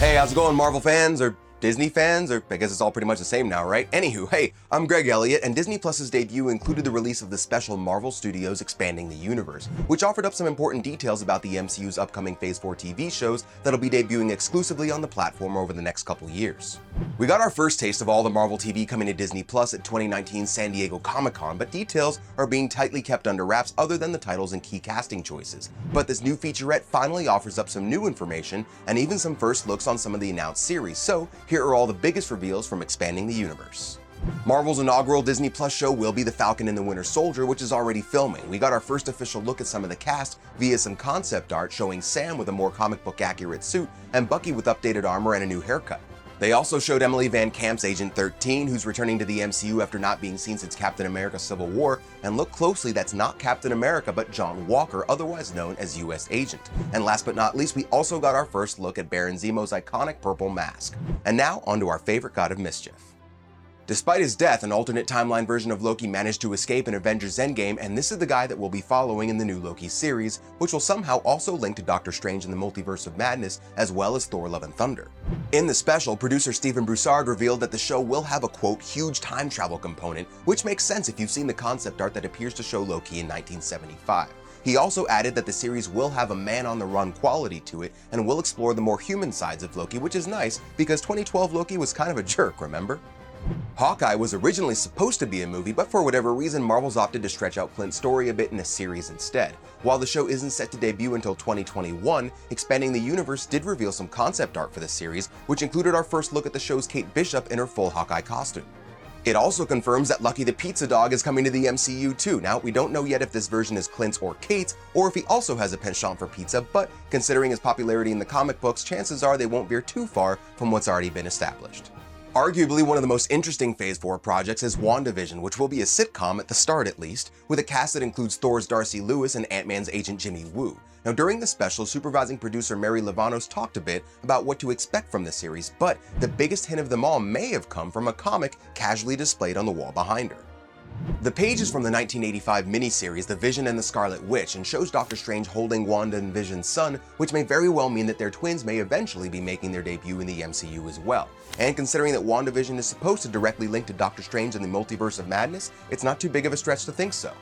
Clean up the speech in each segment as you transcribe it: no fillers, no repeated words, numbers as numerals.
Hey, how's it going, Marvel fans, or Disney fans, or I guess it's all pretty much the same now, right? Anywho, hey, I'm Greg Elliott, and Disney Plus's debut included the release of the special Marvel Studios Expanding the Universe, which offered up some important details about the MCU's upcoming Phase 4 TV shows that'll be debuting exclusively on the platform over the next couple years. We got our first taste of all the Marvel TV coming to Disney Plus at 2019 San Diego Comic-Con, but details are being tightly kept under wraps other than the titles and key casting choices. But this new featurette finally offers up some new information and even some first looks on some of the announced series, so here are all the biggest reveals from Expanding the Universe. Marvel's inaugural Disney Plus show will be The Falcon and the Winter Soldier, which is already filming. We got our first official look at some of the cast via some concept art showing Sam with a more comic book accurate suit and Bucky with updated armor and a new haircut. They also showed Emily Van Camp's Agent 13, who's returning to the MCU after not being seen since Captain America Civil War, and look closely, that's not Captain America but John Walker, otherwise known as US Agent. And last but not least, we also got our first look at Baron Zemo's iconic purple mask. And now, onto our favorite god of mischief. Despite his death, an alternate timeline version of Loki managed to escape in Avengers Endgame, and this is the guy that we'll be following in the new Loki series, which will somehow also link to Doctor Strange in the Multiverse of Madness, as well as Thor: Love and Thunder. In the special, producer Stephen Broussard revealed that the show will have a quote, huge time travel component, which makes sense if you've seen the concept art that appears to show Loki in 1975. He also added that the series will have a man-on-the-run quality to it, and will explore the more human sides of Loki, which is nice, because 2012 Loki was kind of a jerk, remember? Hawkeye was originally supposed to be a movie, but for whatever reason, Marvel's opted to stretch out Clint's story a bit in a series instead. While the show isn't set to debut until 2021, Expanding the Universe did reveal some concept art for the series, which included our first look at the show's Kate Bishop in her full Hawkeye costume. It also confirms that Lucky the Pizza Dog is coming to the MCU too. Now, we don't know yet if this version is Clint's or Kate's, or if he also has a penchant for pizza, but considering his popularity in the comic books, chances are they won't veer too far from what's already been established. Arguably one of the most interesting Phase 4 projects is Wanda Vision, which will be a sitcom at the start at least, with a cast that includes Thor's Darcy Lewis and Ant-Man's Agent Jimmy Woo. Now during the special, supervising producer Mary Livanos talked a bit about what to expect from the series, but the biggest hint of them all may have come from a comic casually displayed on the wall behind her. The page is from the 1985 miniseries The Vision and the Scarlet Witch and shows Doctor Strange holding Wanda and Vision's son, which may very well mean that their twins may eventually be making their debut in the MCU as well. And considering that WandaVision is supposed to directly link to Doctor Strange in the Multiverse of Madness, it's not too big of a stretch to think so.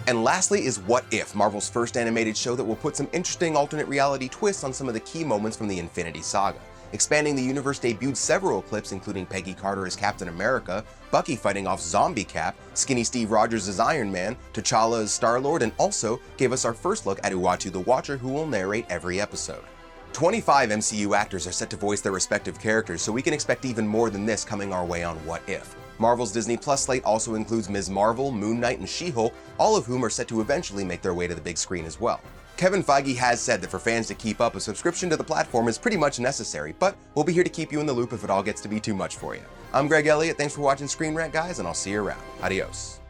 And lastly is What If, Marvel's first animated show that will put some interesting alternate reality twists on some of the key moments from the Infinity Saga. Expanding the Universe debuted several clips including Peggy Carter as Captain America, Bucky fighting off Zombie Cap, Skinny Steve Rogers as Iron Man, T'Challa as Star-Lord, and also gave us our first look at Uatu the Watcher, who will narrate every episode. 25 MCU actors are set to voice their respective characters, so we can expect even more than this coming our way on What If. Marvel's Disney Plus slate also includes Ms. Marvel, Moon Knight, and She-Hulk, all of whom are set to eventually make their way to the big screen as well. Kevin Feige has said that for fans to keep up, a subscription to the platform is pretty much necessary, but we'll be here to keep you in the loop if it all gets to be too much for you. I'm Greg Elliott, thanks for watching Screen Rant, guys, and I'll see you around. Adios.